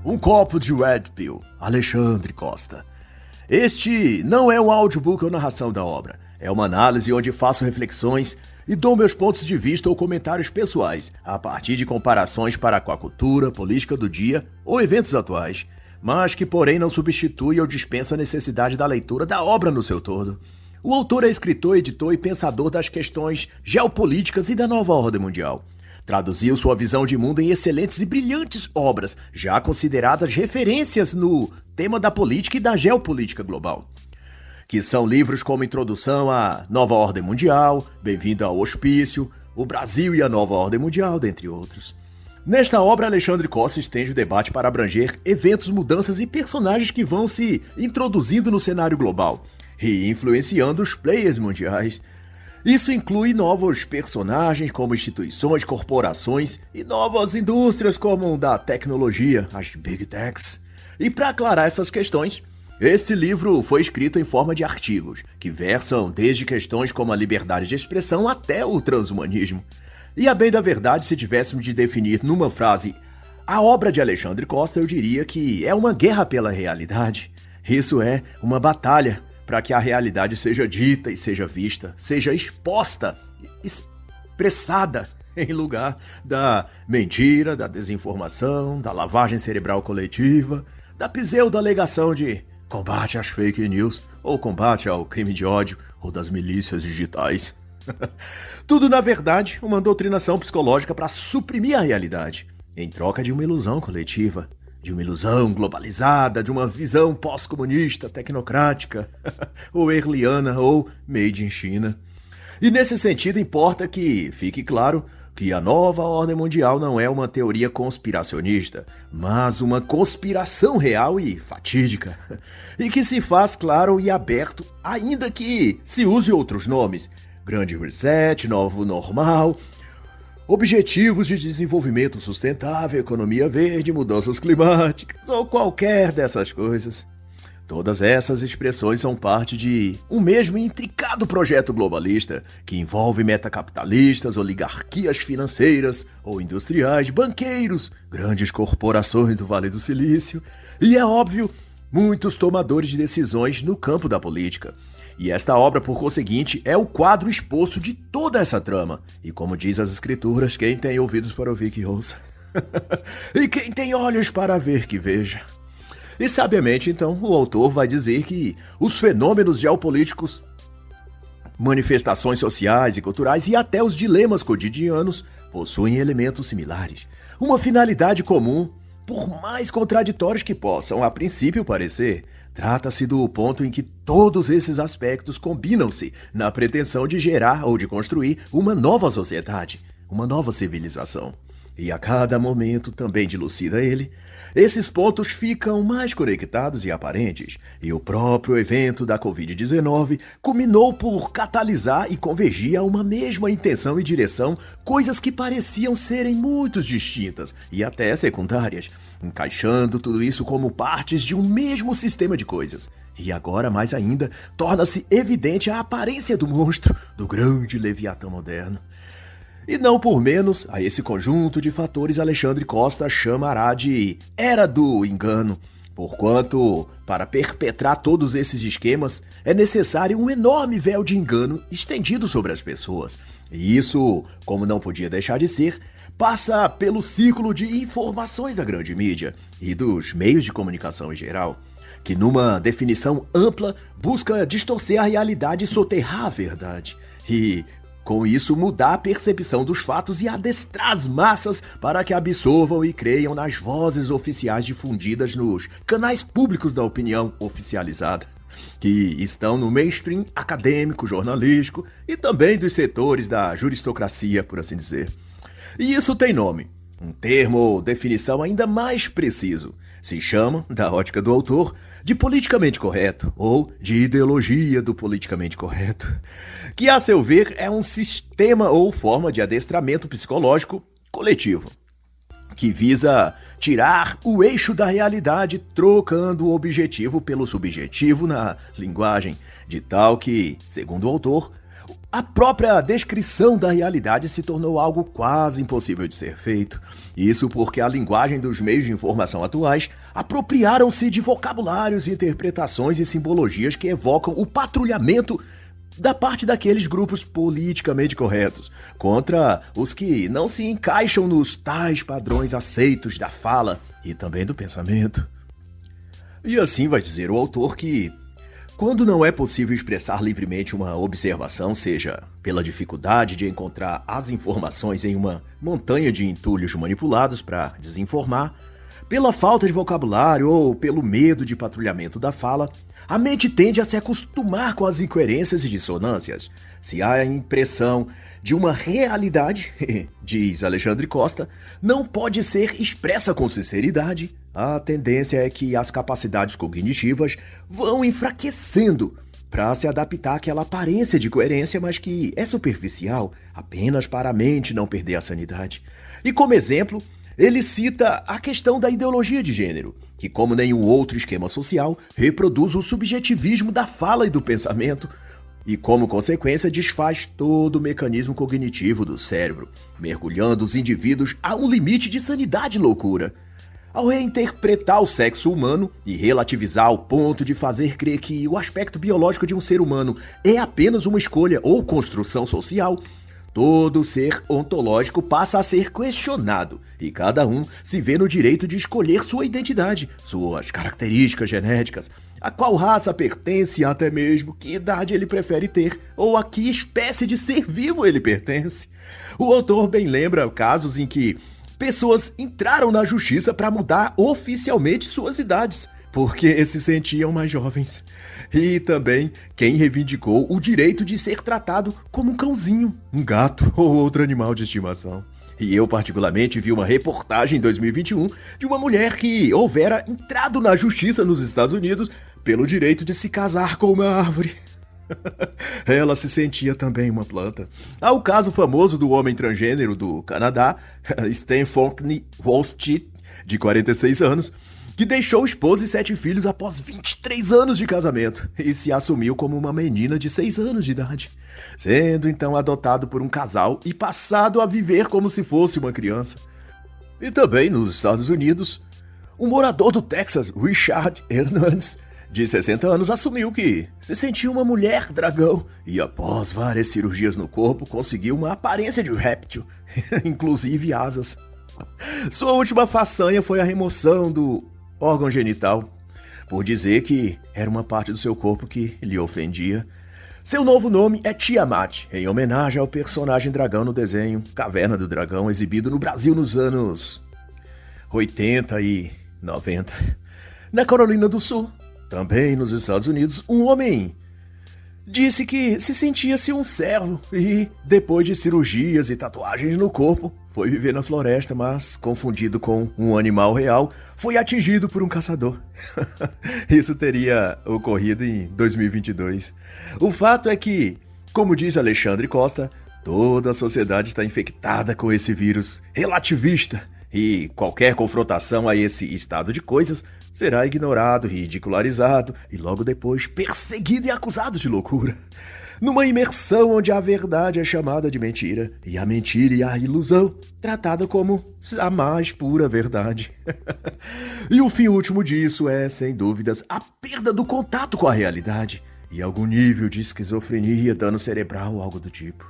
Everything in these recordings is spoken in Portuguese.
Um copo de Red Pill, Alexandre Costa. Este não é um audiobook ou narração da obra. É uma análise onde faço reflexões e dou meus pontos de vista ou comentários pessoais, a partir de comparações para com a cultura, política do dia ou eventos atuais, mas que porém não substitui ou dispensa a necessidade da leitura da obra no seu todo. O autor é escritor, editor e pensador das questões geopolíticas e da nova ordem mundial. Traduziu sua visão de mundo em excelentes e brilhantes obras, já consideradas referências no tema da política e da geopolítica global, que são livros como Introdução à Nova Ordem Mundial, Bem-vindo ao Hospício, O Brasil e a Nova Ordem Mundial, dentre outros. Nesta obra, Alexandre Costa estende o debate para abranger eventos, mudanças e personagens que vão se introduzindo no cenário global e influenciando os players mundiais. Isso inclui novos personagens como instituições, corporações e novas indústrias como da tecnologia, as Big Techs. E para aclarar essas questões, este livro foi escrito em forma de artigos, que versam desde questões como a liberdade de expressão até o transhumanismo. E a bem da verdade, se tivéssemos de definir numa frase a obra de Alexandre Costa, eu diria que é uma guerra pela realidade. Isso é uma batalha para que a realidade seja dita e seja vista, seja exposta, expressada em lugar da mentira, da desinformação, da lavagem cerebral coletiva, da pseudo-alegação de combate às fake news ou combate ao crime de ódio ou das milícias digitais. Tudo, na verdade, uma doutrinação psicológica para suprimir a realidade, em troca de uma ilusão coletiva, de uma ilusão globalizada, de uma visão pós-comunista, tecnocrática, ou erliana, ou made in China. E nesse sentido importa que fique claro que a nova ordem mundial não é uma teoria conspiracionista, mas uma conspiração real e fatídica, e que se faz claro e aberto, ainda que se use outros nomes, Grande Reset, Novo Normal, Objetivos de Desenvolvimento Sustentável, Economia Verde, Mudanças Climáticas ou qualquer dessas coisas. Todas essas expressões são parte de um mesmo intricado projeto globalista que envolve metacapitalistas, oligarquias financeiras ou industriais, banqueiros, grandes corporações do Vale do Silício e, é óbvio, muitos tomadores de decisões no campo da política. E esta obra, por conseguinte, é o quadro exposto de toda essa trama. E como diz as escrituras, quem tem ouvidos para ouvir que ouça. E quem tem olhos para ver que veja. E sabiamente, então, o autor vai dizer que os fenômenos geopolíticos, manifestações sociais e culturais e até os dilemas cotidianos possuem elementos similares. Uma finalidade comum, por mais contraditórios que possam, a princípio, parecer. Trata-se do ponto em que todos esses aspectos combinam-se na pretensão de gerar ou de construir uma nova sociedade, uma nova civilização. E a cada momento, também dilucida ele, esses pontos ficam mais conectados e aparentes, e o próprio evento da Covid-19 culminou por catalisar e convergir a uma mesma intenção e direção, coisas que pareciam serem muito distintas e até secundárias, encaixando tudo isso como partes de um mesmo sistema de coisas. E agora, mais ainda, torna-se evidente a aparência do monstro, do grande Leviatã moderno. E não por menos, a esse conjunto de fatores Alexandre Costa chamará de Era do Engano, porquanto, para perpetrar todos esses esquemas, é necessário um enorme véu de engano estendido sobre as pessoas. E isso, como não podia deixar de ser, passa pelo ciclo de informações da grande mídia e dos meios de comunicação em geral, que numa definição ampla busca distorcer a realidade e soterrar a verdade. E com isso, mudar a percepção dos fatos e adestrar as massas para que absorvam e creiam nas vozes oficiais difundidas nos canais públicos da opinião oficializada, que estão no mainstream acadêmico, jornalístico e também dos setores da juristocracia, por assim dizer. E isso tem nome, um termo ou definição ainda mais preciso. Se chama, da ótica do autor, de politicamente correto, ou de ideologia do politicamente correto, que, a seu ver, é um sistema ou forma de adestramento psicológico coletivo, que visa tirar o eixo da realidade, trocando o objetivo pelo subjetivo na linguagem, de tal que, segundo o autor, A própria descrição da realidade se tornou algo quase impossível de ser feito. Isso porque a linguagem dos meios de informação atuais apropriaram-se de vocabulários, interpretações e simbologias que evocam o patrulhamento da parte daqueles grupos politicamente corretos, contra os que não se encaixam nos tais padrões aceitos da fala e também do pensamento. E assim vai dizer o autor que, quando não é possível expressar livremente uma observação, seja pela dificuldade de encontrar as informações em uma montanha de entulhos manipulados para desinformar, pela falta de vocabulário ou pelo medo de patrulhamento da fala, a mente tende a se acostumar com as incoerências e dissonâncias. Se há a impressão de uma realidade, diz Alexandre Costa, não pode ser expressa com sinceridade, a tendência é que as capacidades cognitivas vão enfraquecendo para se adaptar àquela aparência de coerência, mas que é superficial, apenas para a mente não perder a sanidade. E como exemplo, ele cita a questão da ideologia de gênero, que, como nenhum outro esquema social, reproduz o subjetivismo da fala e do pensamento e, como consequência, desfaz todo o mecanismo cognitivo do cérebro, mergulhando os indivíduos a um limite de sanidade e loucura. Ao reinterpretar o sexo humano e relativizar ao ponto de fazer crer que o aspecto biológico de um ser humano é apenas uma escolha ou construção social, todo ser ontológico passa a ser questionado e cada um se vê no direito de escolher sua identidade, suas características genéticas, a qual raça pertence, até mesmo que idade ele prefere ter ou a que espécie de ser vivo ele pertence. O autor bem lembra casos em que pessoas entraram na justiça para mudar oficialmente suas idades, porque se sentiam mais jovens. E também quem reivindicou o direito de ser tratado como um cãozinho, um gato ou outro animal de estimação. E eu particularmente vi uma reportagem em 2021 de uma mulher que houvera entrado na justiça nos Estados Unidos pelo direito de se casar com uma árvore. Ela se sentia também uma planta. Há o caso famoso do homem transgênero do Canadá, Stephen Wolstead, de 46 anos, que deixou esposa e 7 filhos após 23 anos de casamento e se assumiu como uma menina de 6 anos de idade, sendo então adotado por um casal e passado a viver como se fosse uma criança. E também nos Estados Unidos, um morador do Texas, Richard Hernandez, de 60 anos, assumiu que se sentia uma mulher dragão e, após várias cirurgias no corpo, conseguiu uma aparência de réptil, inclusive asas. Sua última façanha foi a remoção do órgão genital, por dizer que era uma parte do seu corpo que lhe ofendia. Seu novo nome é Tiamat, em homenagem ao personagem dragão no desenho Caverna do Dragão, exibido no Brasil nos anos 80 e 90. Na Carolina do Sul, também nos Estados Unidos, um homem disse que se sentia-se um servo e, depois de cirurgias e tatuagens no corpo, foi viver na floresta, mas, confundido com um animal real, foi atingido por um caçador. Isso teria ocorrido em 2022. O fato é que, como diz Alexandre Costa, toda a sociedade está infectada com esse vírus relativista e qualquer confrontação a esse estado de coisas será ignorado, ridicularizado e logo depois perseguido e acusado de loucura. Numa imersão onde a verdade é chamada de mentira e a mentira e a ilusão tratada como a mais pura verdade. E o fim último disso é, sem dúvidas, a perda do contato com a realidade e algum nível de esquizofrenia, dano cerebral ou algo do tipo.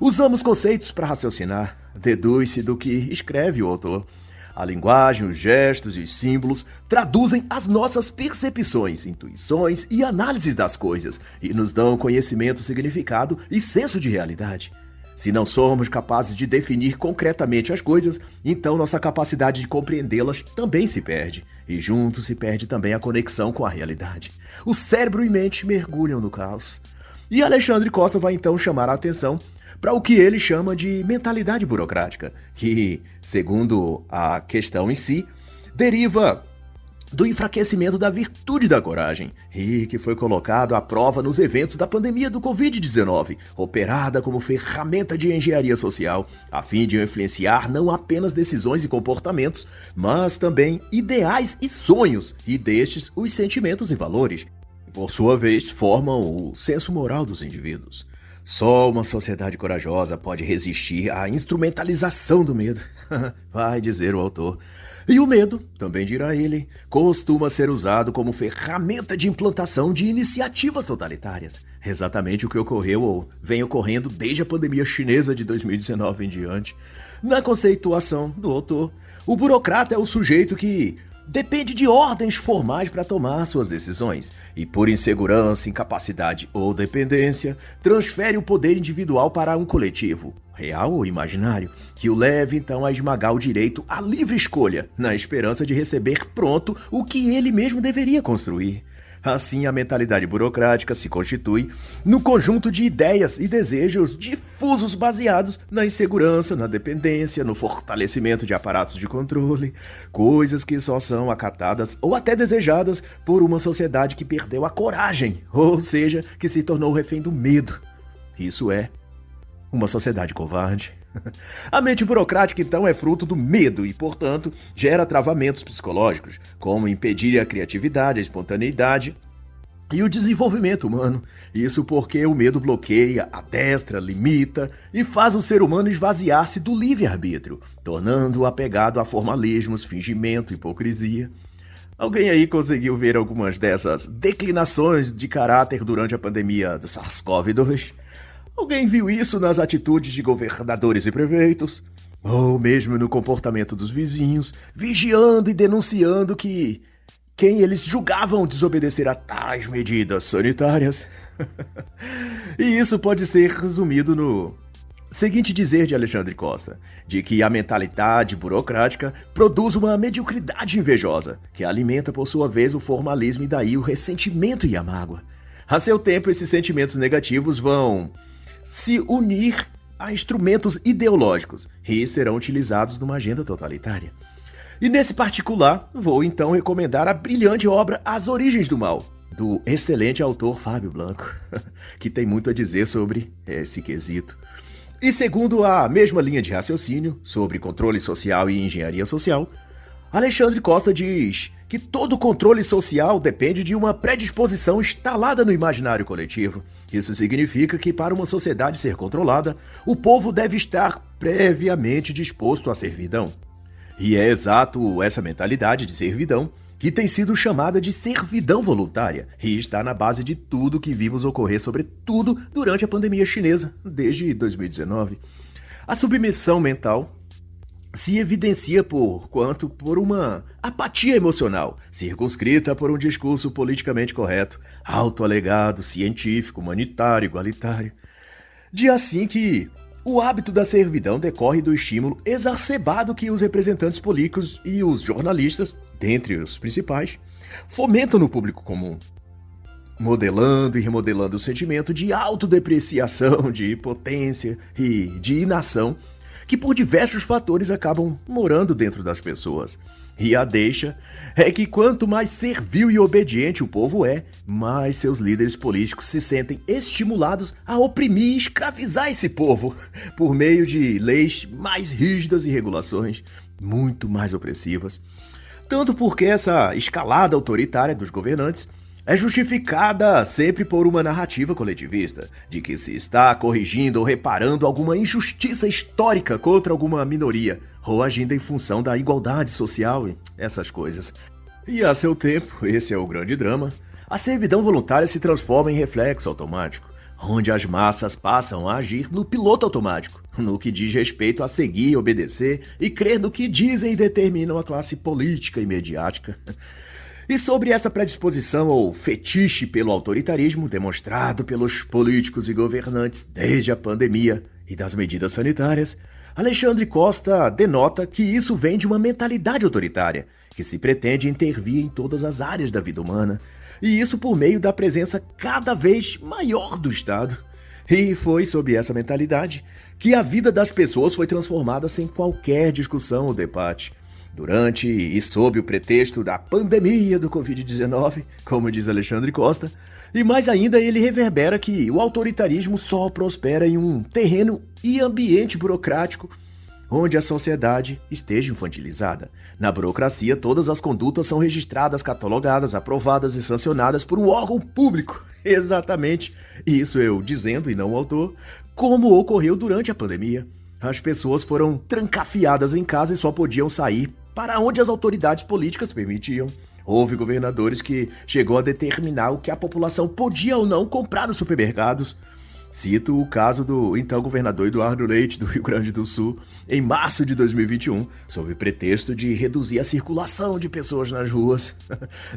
Usamos conceitos para raciocinar, deduz-se do que escreve o autor. A linguagem, os gestos e os símbolos traduzem as nossas percepções, intuições e análises das coisas e nos dão conhecimento, significado e senso de realidade. Se não somos capazes de definir concretamente as coisas, então nossa capacidade de compreendê-las também se perde. E junto se perde também a conexão com a realidade. O cérebro e mente mergulham no caos. E Alexandre Costa vai então chamar a atenção para o que ele chama de mentalidade burocrática, que, segundo a questão em si, deriva do enfraquecimento da virtude da coragem e que foi colocado à prova nos eventos da pandemia do Covid-19, operada como ferramenta de engenharia social, a fim de influenciar não apenas decisões e comportamentos, mas também ideais e sonhos, e destes os sentimentos e valores, que por sua vez formam o senso moral dos indivíduos. Só uma sociedade corajosa pode resistir à instrumentalização do medo, vai dizer o autor. E o medo, também dirá ele, costuma ser usado como ferramenta de implantação de iniciativas totalitárias. Exatamente o que ocorreu ou vem ocorrendo desde a pandemia chinesa de 2019 em diante. Na conceituação do autor, o burocrata é o sujeito que depende de ordens formais para tomar suas decisões e, por insegurança, incapacidade ou dependência, transfere o poder individual para um coletivo, real ou imaginário, que o leve então a esmagar o direito à livre escolha, na esperança de receber pronto o que ele mesmo deveria construir. Assim, a mentalidade burocrática se constitui no conjunto de ideias e desejos difusos baseados na insegurança, na dependência, no fortalecimento de aparatos de controle, coisas que só são acatadas ou até desejadas por uma sociedade que perdeu a coragem, ou seja, que se tornou refém do medo. Isso é uma sociedade covarde. A mente burocrática, então, é fruto do medo e, portanto, gera travamentos psicológicos, como impedir a criatividade, a espontaneidade e o desenvolvimento humano. Isso porque o medo bloqueia, adestra, limita e faz o ser humano esvaziar-se do livre-arbítrio, tornando-o apegado a formalismos, fingimento, hipocrisia. Alguém aí conseguiu ver algumas dessas declinações de caráter durante a pandemia do SARS-CoV-2? Alguém viu isso nas atitudes de governadores e prefeitos? Ou mesmo no comportamento dos vizinhos, vigiando e denunciando que quem eles julgavam desobedecer a tais medidas sanitárias? E isso pode ser resumido no seguinte dizer de Alexandre Costa, de que a mentalidade burocrática produz uma mediocridade invejosa, que alimenta por sua vez o formalismo e daí o ressentimento e a mágoa. A seu tempo, esses sentimentos negativos vão se unir a instrumentos ideológicos e serão utilizados numa agenda totalitária. E nesse particular, vou então recomendar a brilhante obra As Origens do Mal, do excelente autor Fábio Blanco, que tem muito a dizer sobre esse quesito. E segundo a mesma linha de raciocínio sobre controle social e engenharia social, Alexandre Costa diz que todo controle social depende de uma predisposição instalada no imaginário coletivo. Isso significa que, para uma sociedade ser controlada, o povo deve estar previamente disposto à servidão. E é exato essa mentalidade de servidão que tem sido chamada de servidão voluntária e está na base de tudo que vimos ocorrer, sobretudo durante a pandemia chinesa, desde 2019. A submissão mental se evidencia por uma apatia emocional, circunscrita por um discurso politicamente correto, autoalegado, científico, humanitário, igualitário. De assim que o hábito da servidão decorre do estímulo exacerbado que os representantes políticos e os jornalistas, dentre os principais, fomentam no público comum, modelando e remodelando o sentimento de autodepreciação, de impotência e de inação, que por diversos fatores acabam morando dentro das pessoas. E a deixa é que quanto mais servil e obediente o povo é, mais seus líderes políticos se sentem estimulados a oprimir e escravizar esse povo, por meio de leis mais rígidas e regulações muito mais opressivas. Tanto porque essa escalada autoritária dos governantes é justificada sempre por uma narrativa coletivista, de que se está corrigindo ou reparando alguma injustiça histórica contra alguma minoria, ou agindo em função da igualdade social e essas coisas. E a seu tempo, esse é o grande drama, a servidão voluntária se transforma em reflexo automático, onde as massas passam a agir no piloto automático, no que diz respeito a seguir, obedecer e crer no que dizem e determinam a classe política e mediática. E sobre essa predisposição ou fetiche pelo autoritarismo demonstrado pelos políticos e governantes desde a pandemia e das medidas sanitárias, Alexandre Costa denota que isso vem de uma mentalidade autoritária, que se pretende intervir em todas as áreas da vida humana, e isso por meio da presença cada vez maior do Estado. E foi sob essa mentalidade que a vida das pessoas foi transformada sem qualquer discussão ou debate. Durante e sob o pretexto da pandemia do Covid-19, como diz Alexandre Costa, e mais ainda ele reverbera que o autoritarismo só prospera em um terreno e ambiente burocrático onde a sociedade esteja infantilizada. Na burocracia, todas as condutas são registradas, catalogadas, aprovadas e sancionadas por um órgão público. Exatamente, isso eu dizendo e não o autor, como ocorreu durante a pandemia. As pessoas foram trancafiadas em casa e só podiam sair para onde as autoridades políticas permitiam. Houve governadores que chegou a determinar o que a população podia ou não comprar nos supermercados. Cito o caso do então governador Eduardo Leite, do Rio Grande do Sul, em março de 2021, sob pretexto de reduzir a circulação de pessoas nas ruas.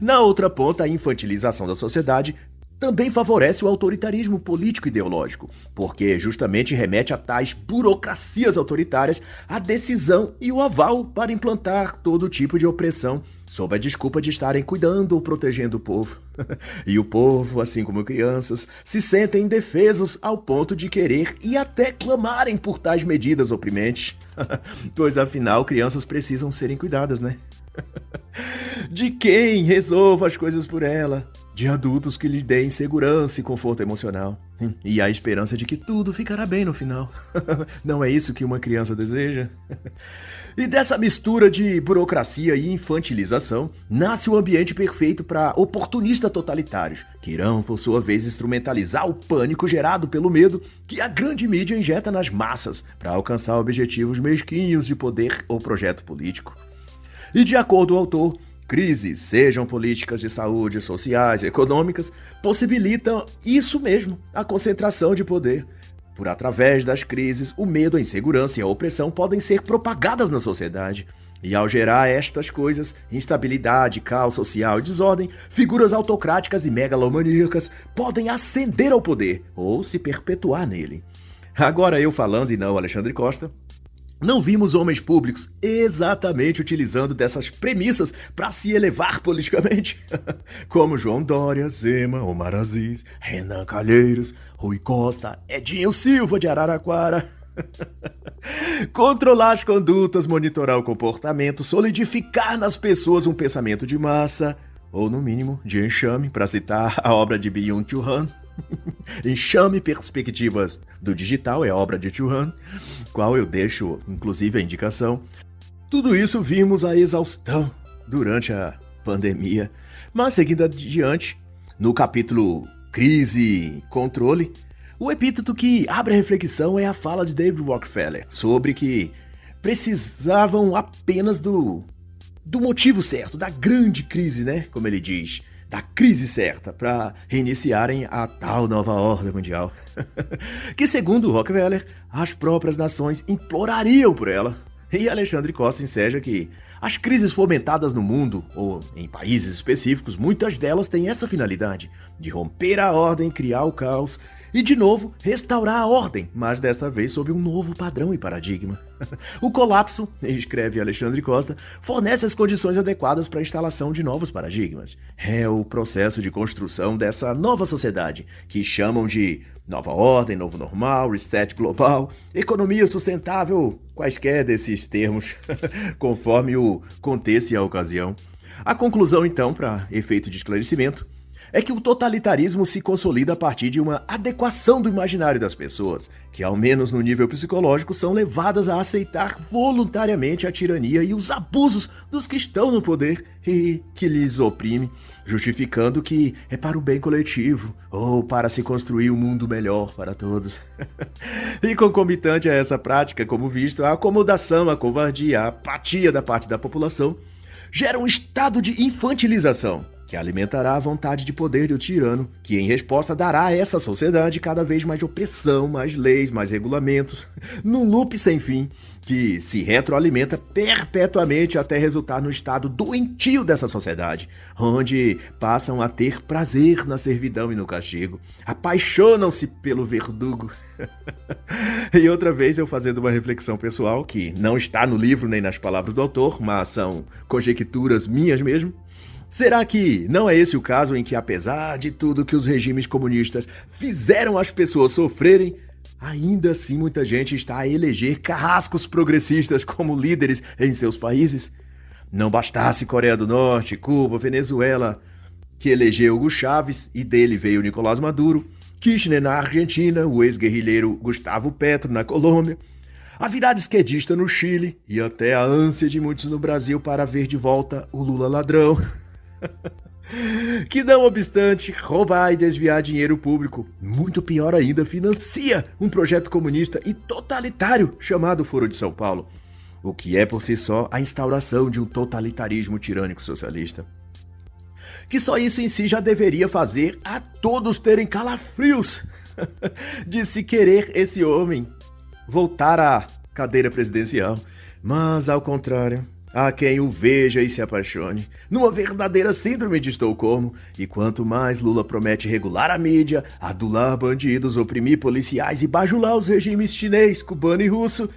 Na outra ponta, a infantilização da sociedade também favorece o autoritarismo político-ideológico, porque justamente remete a tais burocracias autoritárias a decisão e o aval para implantar todo tipo de opressão, sob a desculpa de estarem cuidando ou protegendo o povo. E o povo, assim como crianças, se sentem indefesos ao ponto de querer e até clamarem por tais medidas oprimentes. Pois afinal, crianças precisam serem cuidadas, né? De quem resolva as coisas por ela, de adultos que lhe deem segurança e conforto emocional, e a esperança de que tudo ficará bem no final. Não é isso que uma criança deseja? E dessa mistura de burocracia e infantilização, nasce o ambiente perfeito para oportunistas totalitários, que irão, por sua vez, instrumentalizar o pânico gerado pelo medo que a grande mídia injeta nas massas para alcançar objetivos mesquinhos de poder ou projeto político. E de acordo com o autor, crises, sejam políticas de saúde, sociais, econômicas, possibilitam isso mesmo, a concentração de poder. Por através das crises, o medo, a insegurança e a opressão podem ser propagadas na sociedade. E ao gerar estas coisas, instabilidade, caos social e desordem, figuras autocráticas e megalomaníacas podem ascender ao poder ou se perpetuar nele. Agora eu falando e não Alexandre Costa, não vimos homens públicos exatamente utilizando dessas premissas para se elevar politicamente, como João Dória, Zema, Omar Aziz, Renan Calheiros, Rui Costa, Edinho Silva de Araraquara. Controlar as condutas, monitorar o comportamento, solidificar nas pessoas um pensamento de massa, ou no mínimo de enxame, para citar a obra de Byung-Chul Han. Enxame Perspectivas do Digital é a obra de Chul Han, qual eu deixo inclusive a indicação. Tudo isso vimos a exaustão durante a pandemia, mas seguindo adiante, no capítulo Crise e Controle, o epíteto que abre a reflexão é a fala de David Rockefeller sobre que precisavam apenas do motivo certo, da grande crise, né, como ele diz, da crise certa para reiniciarem a tal nova ordem mundial. Que, segundo Rockefeller, as próprias nações implorariam por ela. E Alexandre Costa enseja que as crises fomentadas no mundo, ou em países específicos, muitas delas têm essa finalidade, de romper a ordem, criar o caos e, de novo, restaurar a ordem, mas dessa vez sob um novo padrão e paradigma. O colapso, escreve Alexandre Costa, fornece as condições adequadas para a instalação de novos paradigmas. É o processo de construção dessa nova sociedade, que chamam de nova ordem, novo normal, reset global, economia sustentável, quaisquer desses termos, conforme o contexto e a ocasião. A conclusão, então, para efeito de esclarecimento, é que o totalitarismo se consolida a partir de uma adequação do imaginário das pessoas, que, ao menos no nível psicológico, são levadas a aceitar voluntariamente a tirania e os abusos dos que estão no poder e que lhes oprime, justificando que é para o bem coletivo ou para se construir um mundo melhor para todos. E concomitante a essa prática, como visto, a acomodação, a covardia, a apatia da parte da população gera um estado de infantilização, que alimentará a vontade de poder do tirano, que em resposta dará a essa sociedade cada vez mais opressão, mais leis, mais regulamentos, num loop sem fim, que se retroalimenta perpetuamente até resultar no estado doentio dessa sociedade, onde passam a ter prazer na servidão e no castigo, apaixonam-se pelo verdugo. E outra vez eu fazendo uma reflexão pessoal, que não está no livro nem nas palavras do autor, mas são conjecturas minhas mesmo. Será que não é esse o caso em que, apesar de tudo que os regimes comunistas fizeram as pessoas sofrerem, ainda assim muita gente está a eleger carrascos progressistas como líderes em seus países? Não bastasse Coreia do Norte, Cuba, Venezuela, que elegeu Hugo Chávez e dele veio Nicolás Maduro, Kirchner na Argentina, o ex-guerrilheiro Gustavo Petro na Colômbia. a virada esquerdista no Chile e até a ânsia de muitos no Brasil para ver de volta o Lula ladrão. Que não obstante roubar e desviar dinheiro público, muito pior ainda, financia um projeto comunista e totalitário chamado Foro de São Paulo, o que é por si só a instauração de um totalitarismo tirânico socialista. Que só isso em si já deveria fazer a todos terem calafrios de se querer esse homem voltar à cadeira presidencial, mas ao contrário, há quem o veja e se apaixone, numa verdadeira síndrome de Estocolmo, e quanto mais Lula promete regular a mídia, adular bandidos, oprimir policiais e bajular os regimes chinês, cubano e russo,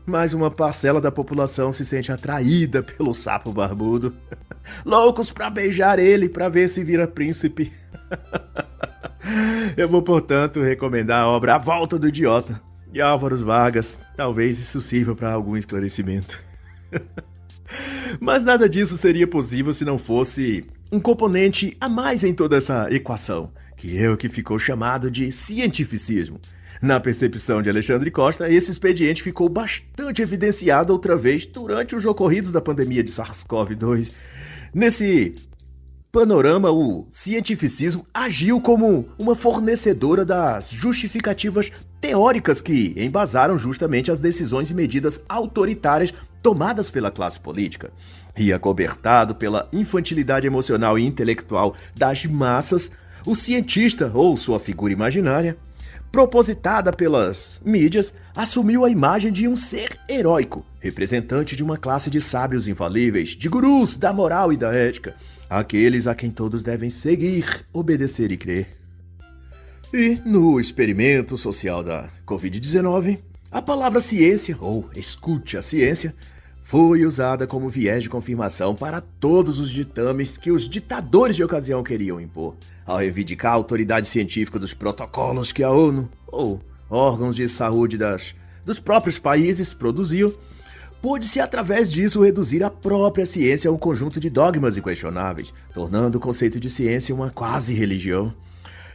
mais uma parcela da população se sente atraída pelo sapo barbudo, loucos pra beijar ele, pra ver se vira príncipe. Eu vou, portanto, recomendar a obra A Volta do Idiota, de Álvaro Vargas. Talvez isso sirva para algum esclarecimento. Mas nada disso seria possível se não fosse um componente a mais em toda essa equação, que ficou chamado de cientificismo. Na percepção de Alexandre Costa, esse expediente ficou bastante evidenciado outra vez durante os ocorridos da pandemia de SARS-CoV-2. Nesse panorama, o cientificismo agiu como uma fornecedora das justificativas teóricas que embasaram justamente as decisões e medidas autoritárias tomadas pela classe política. E acobertado pela infantilidade emocional e intelectual das massas, o cientista, ou sua figura imaginária, propositada pelas mídias, assumiu a imagem de um ser heróico, representante de uma classe de sábios infalíveis, de gurus da moral e da ética, aqueles a quem todos devem seguir, obedecer e crer. E no experimento social da Covid-19, a palavra ciência, ou escute a ciência, foi usada como viés de confirmação para todos os ditames que os ditadores de ocasião queriam impor, ao reivindicar a autoridade científica dos protocolos que a ONU, ou órgãos de saúde dos próprios países, produziam. Pôde-se, através disso, reduzir a própria ciência a um conjunto de dogmas inquestionáveis, tornando o conceito de ciência uma quase religião.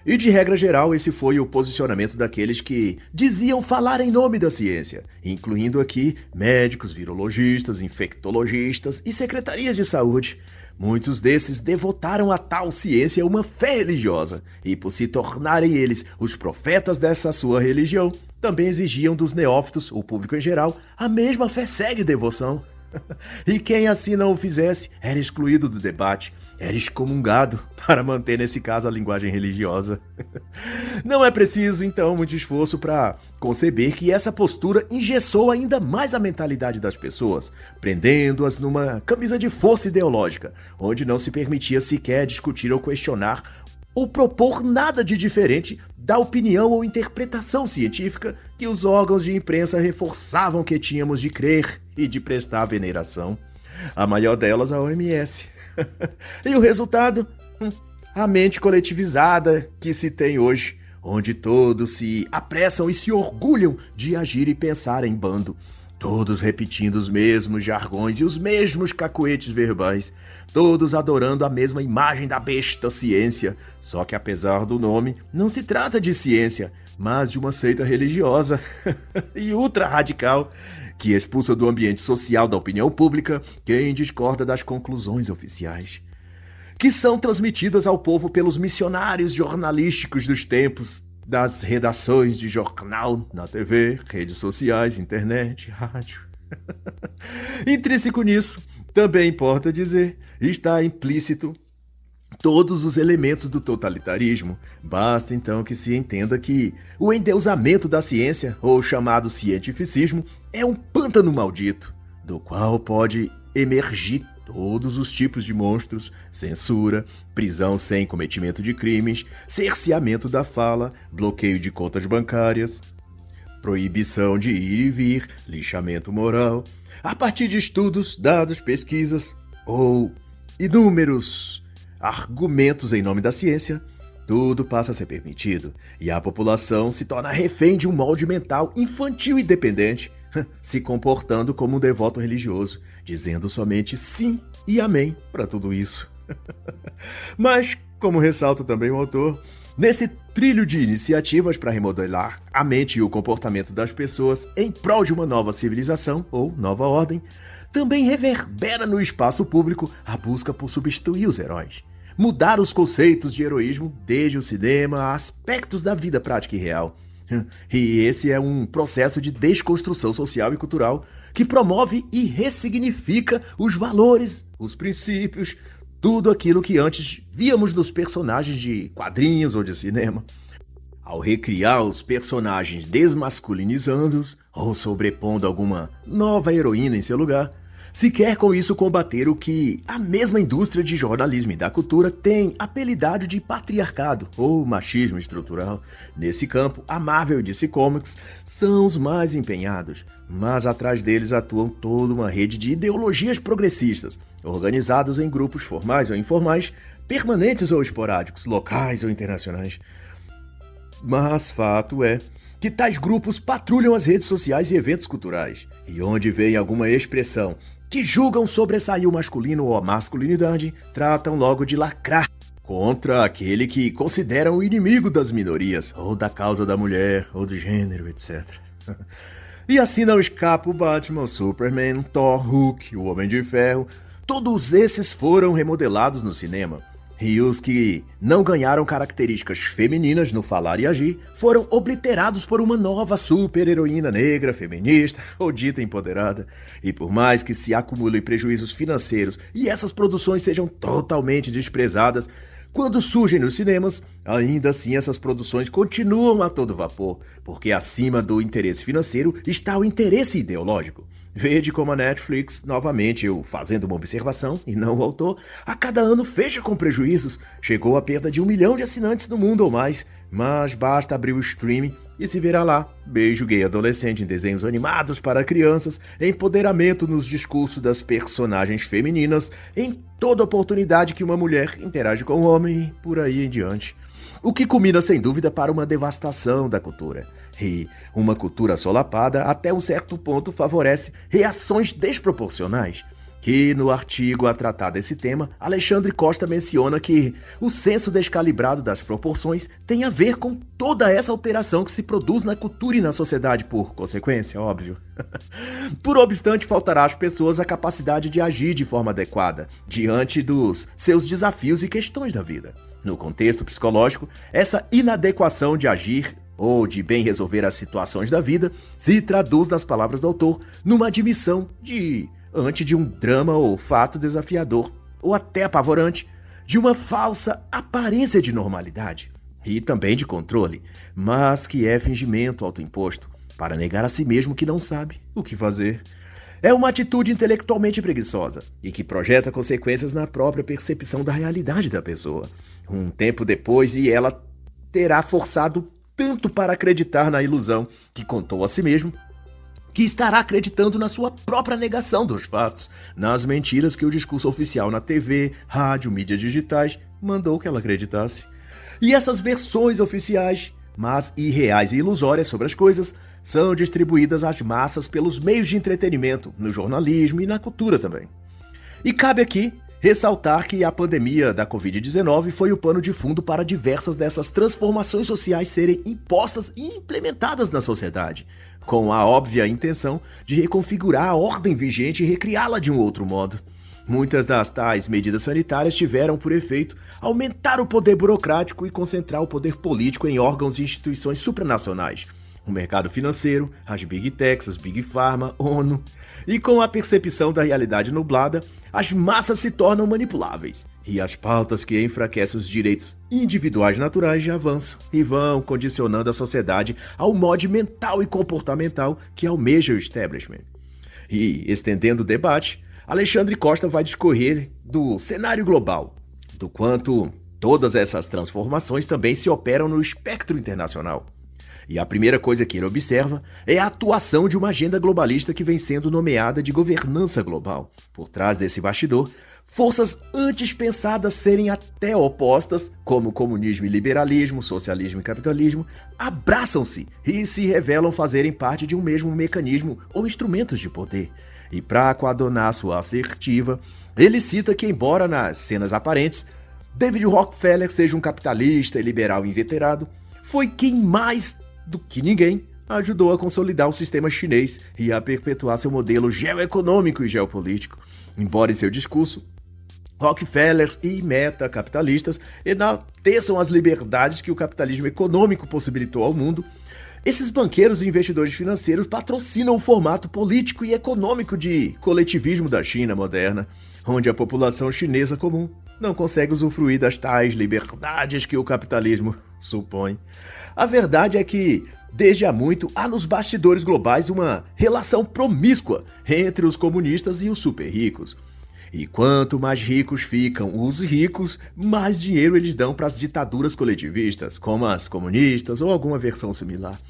E, de regra geral, esse foi o posicionamento daqueles que diziam falar em nome da ciência, incluindo aqui médicos, virologistas, infectologistas e secretarias de saúde. Muitos desses devotaram a tal ciência uma fé religiosa, e por se tornarem eles os profetas dessa sua religião, também exigiam dos neófitos, o público em geral, a mesma fé cega e devoção. E quem assim não o fizesse era excluído do debate, era excomungado, para manter nesse caso a linguagem religiosa. Não é preciso, então, muito esforço para conceber que essa postura engessou ainda mais a mentalidade das pessoas, prendendo-as numa camisa de força ideológica, onde não se permitia sequer discutir ou questionar ou propor nada de diferente da opinião ou interpretação científica que os órgãos de imprensa reforçavam que tínhamos de crer e de prestar veneração. A maior delas, a OMS. E o resultado? A mente coletivizada que se tem hoje, onde todos se apressam e se orgulham de agir e pensar em bando. Todos repetindo os mesmos jargões e os mesmos cacuetes verbais, todos adorando a mesma imagem da besta ciência, só que apesar do nome, não se trata de ciência, mas de uma seita religiosa e ultra radical, que expulsa do ambiente social da opinião pública quem discorda das conclusões oficiais, que são transmitidas ao povo pelos missionários jornalísticos dos tempos, das redações de jornal, na TV, redes sociais, internet, rádio. Intrínseco nisso, também importa dizer, está implícito todos os elementos do totalitarismo. Basta então que se entenda que o endeusamento da ciência, ou chamado cientificismo, é um pântano maldito, do qual pode emergir todos os tipos de monstros, censura, prisão sem cometimento de crimes, cerceamento da fala, bloqueio de contas bancárias, proibição de ir e vir, lixamento moral, a partir de estudos, dados, pesquisas ou inúmeros argumentos em nome da ciência, tudo passa a ser permitido e a população se torna refém de um molde mental infantil e dependente, se comportando como um devoto religioso, dizendo somente sim e amém para tudo isso. Mas, como ressalta também o autor, nesse trilho de iniciativas para remodelar a mente e o comportamento das pessoas em prol de uma nova civilização ou nova ordem, também reverbera no espaço público a busca por substituir os heróis. Mudar os conceitos de heroísmo desde o cinema a aspectos da vida prática e real. E esse é um processo de desconstrução social e cultural que promove e ressignifica os valores, os princípios, tudo aquilo que antes víamos nos personagens de quadrinhos ou de cinema. Ao recriar os personagens desmasculinizando-os ou sobrepondo alguma nova heroína em seu lugar, se quer com isso combater o que a mesma indústria de jornalismo e da cultura tem apelidado de patriarcado ou machismo estrutural. Nesse campo, a Marvel e DC Comics são os mais empenhados, mas atrás deles atuam toda uma rede de ideologias progressistas, organizados em grupos formais ou informais, permanentes ou esporádicos, locais ou internacionais. Mas fato é que tais grupos patrulham as redes sociais e eventos culturais, e onde vem alguma expressão que julgam sobressair o masculino ou a masculinidade, tratam logo de lacrar contra aquele que consideram o inimigo das minorias, ou da causa da mulher, ou do gênero, etc. E assim não escapa o Batman, o Superman, Thor, Hulk, o Homem de Ferro. Todos esses foram remodelados no cinema. E os que não ganharam características femininas no falar e agir foram obliterados por uma nova super-heroína negra, feminista ou dita empoderada. E por mais que se acumulem prejuízos financeiros e essas produções sejam totalmente desprezadas, quando surgem nos cinemas, ainda assim essas produções continuam a todo vapor, porque acima do interesse financeiro está o interesse ideológico. Vede como a Netflix, novamente eu fazendo uma observação e não o autor, a cada ano fecha com prejuízos. Chegou à perda de 1 milhão de assinantes no mundo ou mais, mas basta abrir o streaming e se verá lá. Beijo gay adolescente em desenhos animados para crianças, empoderamento nos discursos das personagens femininas, em toda oportunidade que uma mulher interage com um homem e por aí em diante. O que culmina sem dúvida para uma devastação da cultura. E uma cultura solapada até um certo ponto favorece reações desproporcionais. Que no artigo a tratar desse tema, Alexandre Costa menciona que o senso descalibrado das proporções tem a ver com toda essa alteração que se produz na cultura e na sociedade por consequência, óbvio. Por obstante, faltará às pessoas a capacidade de agir de forma adequada diante dos seus desafios e questões da vida. No contexto psicológico, essa inadequação de agir ou de bem resolver as situações da vida se traduz, nas palavras do autor, numa admissão ante de um drama ou fato desafiador, ou até apavorante, de uma falsa aparência de normalidade e também de controle, mas que é fingimento autoimposto para negar a si mesmo que não sabe o que fazer. É uma atitude intelectualmente preguiçosa e que projeta consequências na própria percepção da realidade da pessoa. Um tempo depois, e ela terá forçado tanto para acreditar na ilusão que contou a si mesmo, que estará acreditando na sua própria negação dos fatos, nas mentiras que o discurso oficial na TV, rádio, mídias digitais mandou que ela acreditasse. E essas versões oficiais, mas irreais e ilusórias sobre as coisas, são distribuídas às massas pelos meios de entretenimento, no jornalismo e na cultura também. E cabe aqui ressaltar que a pandemia da Covid-19 foi o pano de fundo para diversas dessas transformações sociais serem impostas e implementadas na sociedade, com a óbvia intenção de reconfigurar a ordem vigente e recriá-la de um outro modo. Muitas das tais medidas sanitárias tiveram por efeito aumentar o poder burocrático e concentrar o poder político em órgãos e instituições supranacionais. O mercado financeiro, as Big Techs, as Big Pharma, ONU. E com a percepção da realidade nublada, as massas se tornam manipuláveis. E as pautas que enfraquecem os direitos individuais naturais já avançam e vão condicionando a sociedade ao molde mental e comportamental que almeja o establishment. E, estendendo o debate, Alexandre Costa vai discorrer do cenário global, do quanto todas essas transformações também se operam no espectro internacional. E a primeira coisa que ele observa é a atuação de uma agenda globalista que vem sendo nomeada de governança global. Por trás desse bastidor, forças antes pensadas serem até opostas, como comunismo e liberalismo, socialismo e capitalismo, abraçam-se e se revelam fazerem parte de um mesmo mecanismo ou instrumentos de poder. E para coadunar sua assertiva, ele cita que, embora nas cenas aparentes, David Rockefeller seja um capitalista e liberal inveterado, foi quem mais do que ninguém ajudou a consolidar o sistema chinês e a perpetuar seu modelo geoeconômico e geopolítico. Embora em seu discurso, Rockefeller e meta-capitalistas enalteçam as liberdades que o capitalismo econômico possibilitou ao mundo, esses banqueiros e investidores financeiros patrocinam o formato político e econômico de coletivismo da China moderna, onde a população chinesa comum não consegue usufruir das tais liberdades que o capitalismo supõe. A verdade é que, desde há muito, há nos bastidores globais uma relação promíscua entre os comunistas e os super ricos. E quanto mais ricos ficam os ricos, mais dinheiro eles dão para as ditaduras coletivistas, como as comunistas ou alguma versão similar.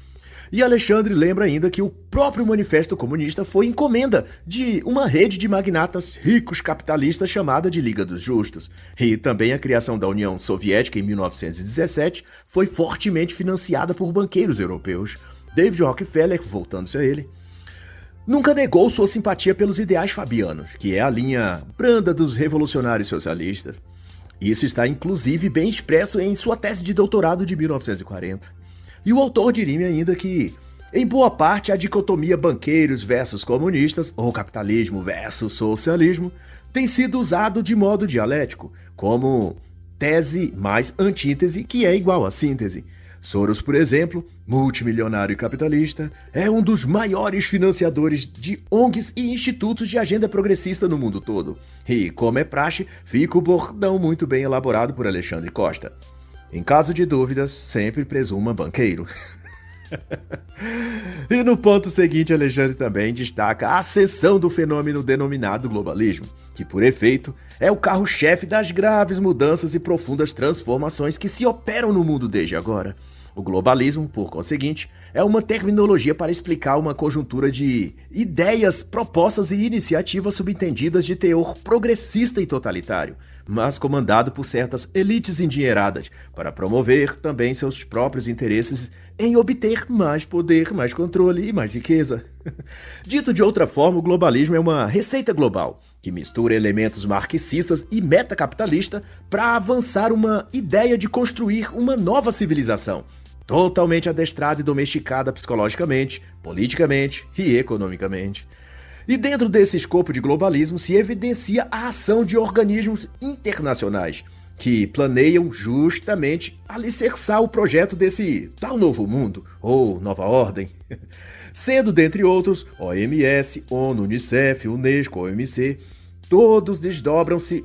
E Alexandre lembra ainda que o próprio Manifesto Comunista foi encomenda de uma rede de magnatas ricos capitalistas chamada de Liga dos Justos. E também a criação da União Soviética em 1917 foi fortemente financiada por banqueiros europeus. David Rockefeller, voltando-se a ele, nunca negou sua simpatia pelos ideais fabianos, que é a linha branda dos revolucionários socialistas. Isso está inclusive bem expresso em sua tese de doutorado de 1940. E o autor dirime ainda que, em boa parte, a dicotomia banqueiros versus comunistas, ou capitalismo versus socialismo, tem sido usado de modo dialético, como tese mais antítese, que é igual a síntese. Soros, por exemplo, multimilionário e capitalista, é um dos maiores financiadores de ONGs e institutos de agenda progressista no mundo todo. E, como é praxe, fica o bordão muito bem elaborado por Alexandre Costa. Em caso de dúvidas, sempre presuma banqueiro. E no ponto seguinte, Alexandre também destaca a ascensão do fenômeno denominado globalismo, que, por efeito, é o carro-chefe das graves mudanças e profundas transformações que se operam no mundo desde agora. O globalismo, por conseguinte, é uma terminologia para explicar uma conjuntura de ideias, propostas e iniciativas subentendidas de teor progressista e totalitário, mas comandado por certas elites endinheiradas, para promover também seus próprios interesses em obter mais poder, mais controle e mais riqueza. Dito de outra forma, o globalismo é uma receita global, que mistura elementos marxistas e metacapitalistas para avançar uma ideia de construir uma nova civilização, totalmente adestrada e domesticada psicologicamente, politicamente e economicamente. E dentro desse escopo de globalismo se evidencia a ação de organismos internacionais, que planeiam justamente alicerçar o projeto desse tal novo mundo, ou nova ordem, sendo, dentre outros, OMS, ONU, Unicef, Unesco, OMC, todos desdobram-se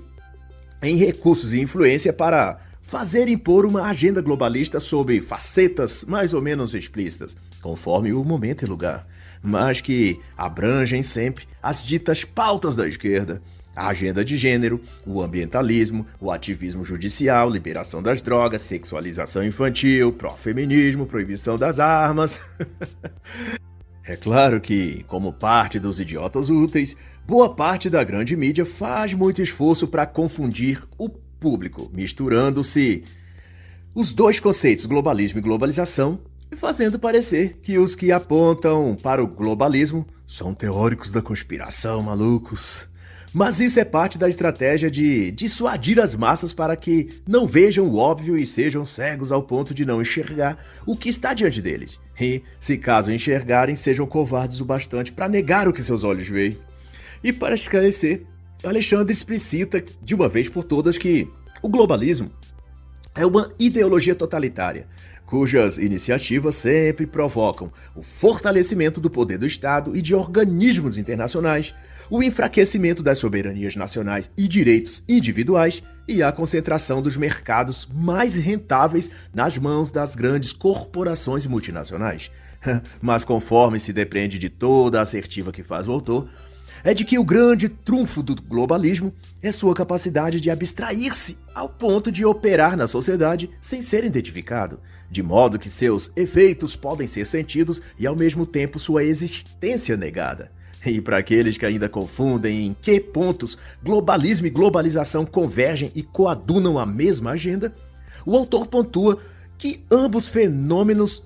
em recursos e influência para fazer impor uma agenda globalista sob facetas mais ou menos explícitas, conforme o momento e lugar, mas que abrangem sempre as ditas pautas da esquerda: a agenda de gênero, o ambientalismo, o ativismo judicial, liberação das drogas, sexualização infantil, pró-feminismo, proibição das armas. É claro que, como parte dos idiotas úteis, boa parte da grande mídia faz muito esforço para confundir o público, misturando-se os dois conceitos, globalismo e globalização, e fazendo parecer que os que apontam para o globalismo são teóricos da conspiração, malucos. Mas isso é parte da estratégia de dissuadir as massas para que não vejam o óbvio e sejam cegos ao ponto de não enxergar o que está diante deles. E, se caso enxergarem, sejam covardes o bastante para negar o que seus olhos veem. E para esclarecer, Alexandre explicita de uma vez por todas que o globalismo é uma ideologia totalitária, cujas iniciativas sempre provocam o fortalecimento do poder do Estado e de organismos internacionais, o enfraquecimento das soberanias nacionais e direitos individuais e a concentração dos mercados mais rentáveis nas mãos das grandes corporações multinacionais. Mas conforme se depreende de toda a assertiva que faz o autor, é de que o grande trunfo do globalismo é sua capacidade de abstrair-se ao ponto de operar na sociedade sem ser identificado, de modo que seus efeitos podem ser sentidos e ao mesmo tempo sua existência negada. E para aqueles que ainda confundem em que pontos globalismo e globalização convergem e coadunam a mesma agenda, o autor pontua que ambos fenômenos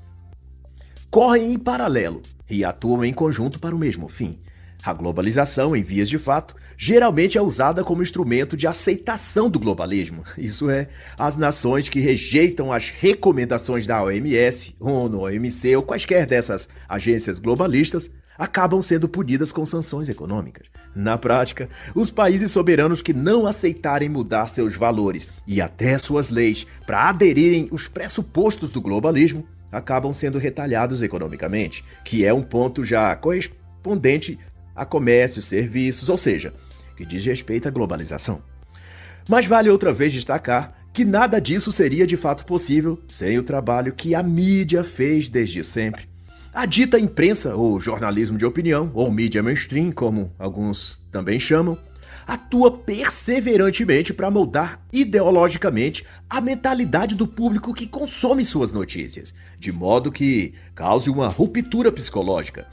correm em paralelo e atuam em conjunto para o mesmo fim: A globalização, em vias de fato, geralmente é usada como instrumento de aceitação do globalismo. Isso é, as nações que rejeitam as recomendações da OMS, ONU, OMC ou quaisquer dessas agências globalistas acabam sendo punidas com sanções econômicas. Na prática, os países soberanos que não aceitarem mudar seus valores e até suas leis para aderirem aos pressupostos do globalismo acabam sendo retalhados economicamente, que é um ponto já correspondente a comércio, serviços, ou seja, que diz respeito à globalização. Mas vale outra vez destacar que nada disso seria de fato possível sem o trabalho que a mídia fez desde sempre. A dita imprensa, ou jornalismo de opinião, ou mídia mainstream, como alguns também chamam, atua perseverantemente para moldar ideologicamente a mentalidade do público que consome suas notícias, de modo que cause uma ruptura psicológica,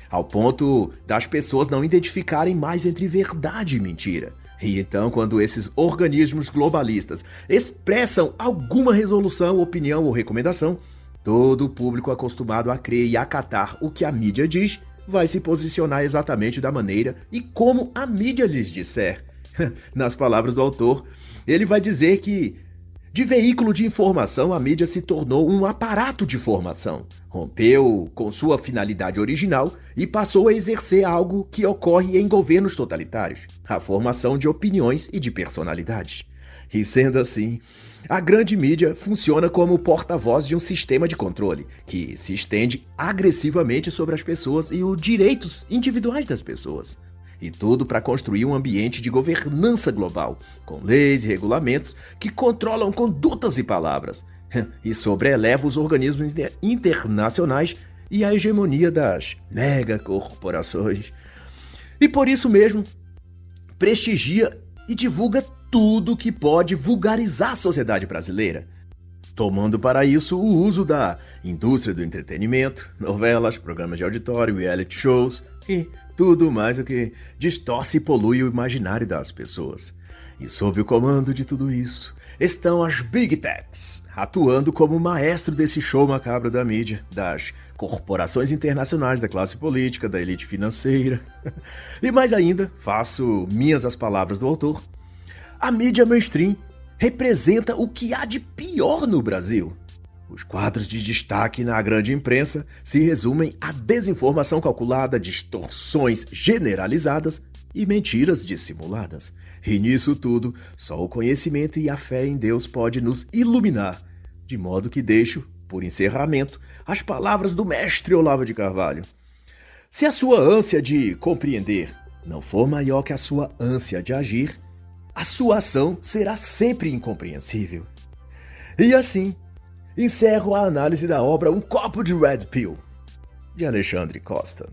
ao ponto das pessoas não identificarem mais entre verdade e mentira. E então, quando esses organismos globalistas expressam alguma resolução, opinião ou recomendação, todo o público acostumado a crer e acatar o que a mídia diz vai se posicionar exatamente da maneira e como a mídia lhes disser. Nas palavras do autor, ele vai dizer que de veículo de informação, a mídia se tornou um aparato de formação. Rompeu com sua finalidade original e passou a exercer algo que ocorre em governos totalitários, a formação de opiniões e de personalidades. E sendo assim, a grande mídia funciona como porta-voz de um sistema de controle que se estende agressivamente sobre as pessoas e os direitos individuais das pessoas. E tudo para construir um ambiente de governança global, com leis e regulamentos que controlam condutas e palavras, e sobreeleva os organismos internacionais e a hegemonia das megacorporações. E por isso mesmo, prestigia e divulga tudo que pode vulgarizar a sociedade brasileira, tomando para isso o uso da indústria do entretenimento, novelas, programas de auditório, reality shows e tudo mais o que distorce e polui o imaginário das pessoas. E sob o comando de tudo isso estão as Big Techs, atuando como maestro desse show macabro da mídia, das corporações internacionais, da classe política, da elite financeira. E mais ainda, faço minhas as palavras do autor, a mídia mainstream representa o que há de pior no Brasil. Os quadros de destaque na grande imprensa se resumem à desinformação calculada, distorções generalizadas e mentiras dissimuladas. E nisso tudo, só o conhecimento e a fé em Deus pode nos iluminar, de modo que deixo, por encerramento, as palavras do mestre Olavo de Carvalho. Se a sua ânsia de compreender não for maior que a sua ânsia de agir, a sua ação será sempre incompreensível. E assim, encerro a análise da obra Um Copo de Red Pill, de Alexandre Costa.